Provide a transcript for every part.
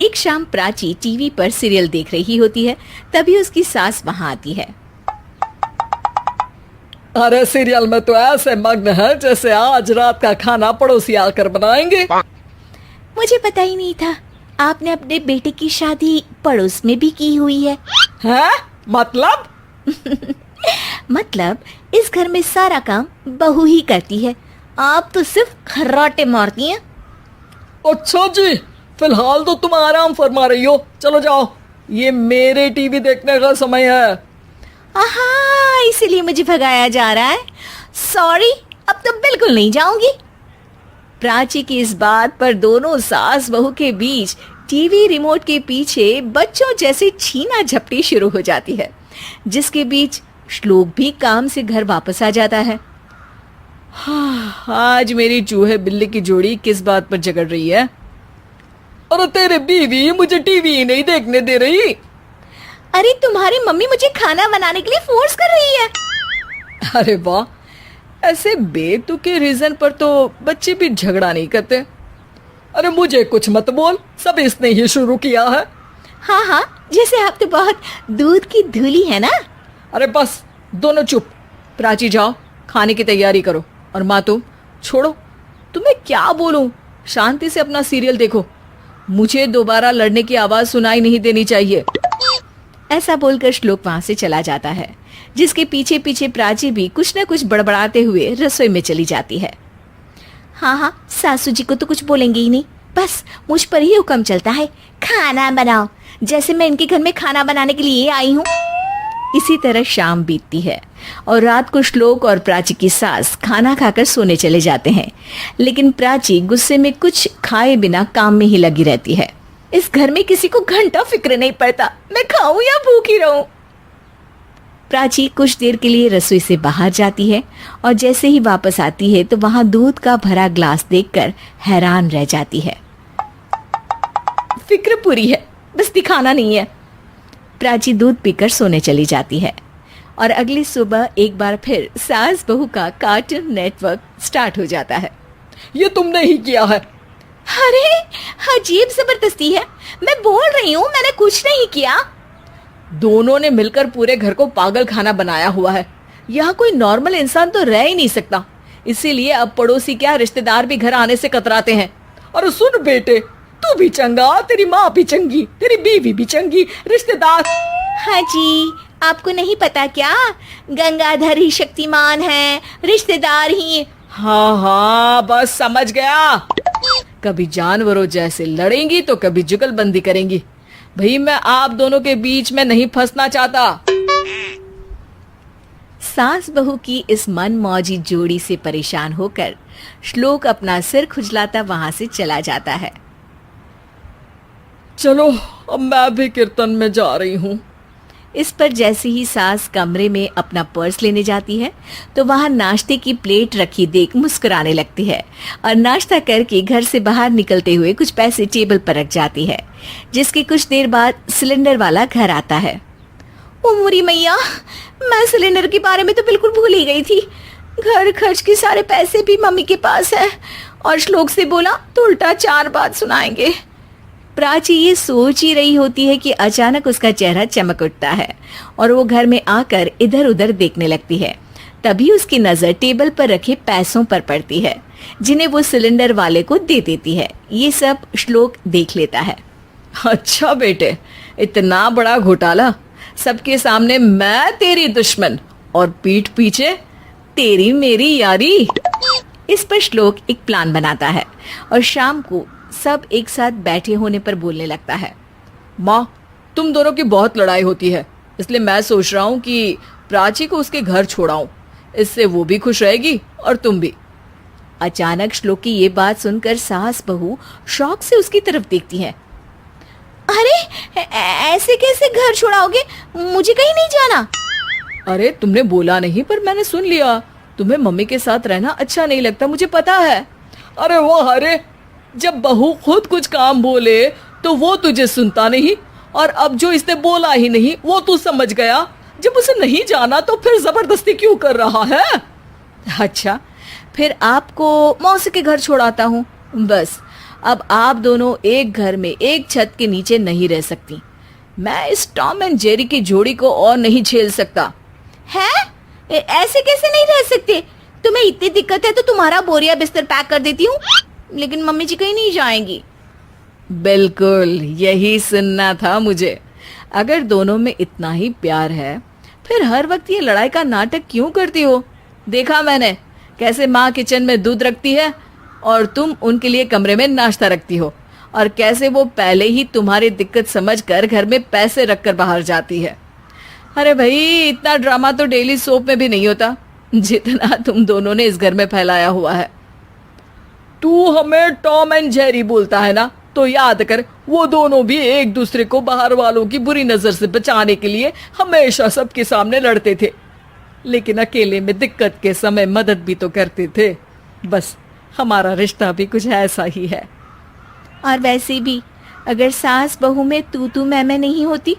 एक शाम प्राची टीवी पर सीरियल देख रही होती है। तभी उसकी सास वहां आती है। अरे सीरियल में तो ऐसे मग्न है जैसे आज रात का खाना पड़ोसी आकर बनाएंगे। मुझे पता ही नहीं था आपने अपने बेटे की शादी पड़ोस में भी की हुई है। हैं? मतलब? मतलब इस घर में सारा काम बहू ही करती है, आप तो सिर्फ खर्राटे मारती हैं। अच्छा जी, फिलहाल तो तुम आराम फरमा रही हो, चलो जाओ, ये मेरे टीवी देखने का समय है। आहा, इसीलिए मुझे भगाया जा रहा है। सॉरी, अब तो बिल्कुल नहीं जाऊंगी। प्राची की इस बात पर दोनों सास बहू के बीच टीवी रिमोट के पीछे बच्चों जैसे छीना झपटी शुरू हो जाती है, जिसके बीच श्लोक भी काम से घर वापस आ जाता है। आज मेरी चूहे बिल्ली की जोड़ी किस बात पर झगड़ रही है? अरे तेरे बीवी मुझे टीवी ही नहीं देखने दे रही। अरे तुम्हारी मम्मी मुझे खाना बनाने के लिए फोर्स कर रही है। अरे वाह, ऐसे बेतुके रीजन पर तो बच्चे भी झगड़ा नहीं करते। अरे मुझे कुछ मत बोल, सब इसने ही शुरू किया है। हाँ हाँ, जैसे आप तो बहुत दूध की धूली है ना। अरे बस, दोनों चुप। प्राची जाओ, खाने की तैयारी करो। और माँ तुम छोड़ो, तुम्हें क्या बोलूं, शांति से अपना सीरियल देखो, मुझे दोबारा लड़ने की आवाज सुनाई नहीं देनी चाहिए। ऐसा बोलकर श्लोक वहां से चला जाता है, जिसके पीछे पीछे प्राची भी कुछ न कुछ बड़बड़ाते हुए रसोई में चली जाती है। हाँ हाँ, सासू जी को तो कुछ बोलेंगे ही नहीं, बस मुझ पर ही हुक्म चलता है, खाना बनाओ, जैसे मैं इनके घर में खाना बनाने के लिए आई हूँ। इसी तरह शाम बीतती है और रात को श्लोक और प्राची की सास खाना खाकर सोने चले जाते हैं, लेकिन प्राची गुस्से में कुछ खाए बिना काम में ही लगी रहती है। इस घर में किसी को घंटा फिक्र नहीं पड़ता, मैं खाऊं या भूखी रहूं। प्राची कुछ देर के लिए रसोई से बाहर जाती है और जैसे ही वापस आती है तो वहां दूध का भरा ग्लास देखकर हैरान रह जाती है। फिक्र पूरी है, बस दिखाना नहीं है। प्राची दूध पीकर सोने चली जाती है और अगली सुबह एक बार फिर सास बहू का कार्टून नेटवर्क स्टार्ट हो जाता है। ये तुमने ही किया है। अरे अजीब जबरदस्ती है, मैं बोल रही हूँ मैंने कुछ नहीं किया। दोनों ने मिलकर पूरे घर को पागल खाना बनाया हुआ है। यहाँ कोई नॉर्मल इंसान तो रह ही नहीं सकता, इसीलिए अब पड़ोसी क्या रिश्तेदार भी घर आने से कतराते हैं। और सुन बेटे, तू भी चंगा, तेरी माँ भी चंगी, तेरी बीवी भी चंगी, रिश्तेदार। हाँ जी, आपको नहीं पता क्या, गंगाधर ही शक्तिमान है, रिश्तेदार ही। हाँ हाँ, बस समझ गया। कभी जानवरों जैसे लड़ेंगी तो कभी जुगलबंदी करेंगी। भाई मैं आप दोनों के बीच में नहीं फंसना चाहता। सास बहू की इस मनमौजी जोड़ी से परेशान होकर श्लोक अपना सिर खुजलाता वहां से चला जाता है। चलो अब मैं भी कीर्तन में जा रही हूँ। इस पर जैसे ही सास कमरे में अपना पर्स लेने जाती है तो वहां नाश्ते की प्लेट रखी देख मुस्कुराने लगती है और नाश्ता करके घर से बाहर निकलते हुए कुछ पैसे टेबल पर रख जाती है, जिसके कुछ देर बाद सिलेंडर वाला घर आता है। ओ मोरी मैया, मैं सिलेंडर के बारे में तो बिल्कुल भूल ही गई थी। घर खर्च के सारे पैसे भी मम्मी के पास है और श्लोक से बोला तो उल्टा 4 बात सुनाएंगे। प्राची ये सोच ही रही होती है कि अचानक उसका चेहरा चमक उठता है और वो घर में आकर इधर उधर देखने लगती है। तभी उसकी नजर टेबल पर रखे पैसों पर पड़ती है, जिन्हें वो सिलेंडर वाले को दे देती है। ये सब श्लोक देख लेता है। अच्छा बेटे, इतना बड़ा घोटाला, सबके सामने मैं तेरी दुश्मन और पीठ पीछे तेरी मेरी यारी। इस पर श्लोक एक प्लान बनाता है और शाम को सब एक साथ बैठे होने पर बोलने लगता है। माँ, तुम दोनों की बहुत लड़ाई होती है, इसलिए मैं सोच रहा हूँ कि प्राची को उसके घर छोड़ाऊं, इससे वो भी खुश रहेगी और तुम भी। अचानक श्लोक की ये बात सुनकर सास बहू शौक से उसकी तरफ देखती हैं। अरे ऐसे कैसे घर छोड़ाओगे, मुझे कहीं नहीं जाना। अरे तुमने बोला नहीं पर मैंने सुन लिया, तुम्हें मम्मी के साथ रहना अच्छा नहीं लगता, मुझे पता है। अरे वो अरे, जब बहू खुद कुछ काम बोले तो वो तुझे सुनता नहीं, और अब जो इसने बोला ही नहीं वो तू समझ गया। जब उसे नहीं जाना तो फिर जबरदस्ती क्यों कर रहा है? अच्छा, फिर आपको मौसी के घर छोड़ाता हूँ, बस अब आप दोनों एक घर में एक छत के नीचे नहीं रह सकती। मैं इस टॉम एंड जेरी की जोड़ी को और नहीं झेल सकता। है? ऐसे कैसे नहीं रह सकते? तुम्हें इतनी दिक्कत है तो तुम्हारा बोरिया बिस्तर पैक कर देती हूँ, लेकिन मम्मी जी कहीं नहीं जाएंगी। बिल्कुल यही सुनना था मुझे। अगर दोनों में इतना ही प्यार है फिर हर वक्त ये लड़ाई का नाटक क्यों करती हो? देखा मैंने कैसे माँ किचन में दूध रखती है और तुम उनके लिए कमरे में नाश्ता रखती हो, और कैसे वो पहले ही तुम्हारी दिक्कत समझकर घर में पैसे रखकर बाहर जाती है। अरे भाई, इतना ड्रामा तो डेली सोप में भी नहीं होता जितना तुम दोनों ने इस घर में फैलाया हुआ है। तू हमें टॉम एंड जेरी बोलता है ना, तो याद कर वो दोनों भी एक दूसरे को बाहर वालों की बुरी नजर से बचाने के लिए हमेशा सबके सामने लड़ते थे, लेकिन अकेले में दिक्कत के समय मदद भी तो करते थे। बस हमारा रिश्ता भी कुछ ऐसा ही है। और वैसे भी अगर सास बहू में तू मैं नहीं होती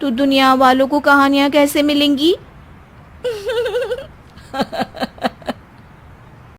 तो दुनिया वालों को कहानियां कैसे मिलेंगी?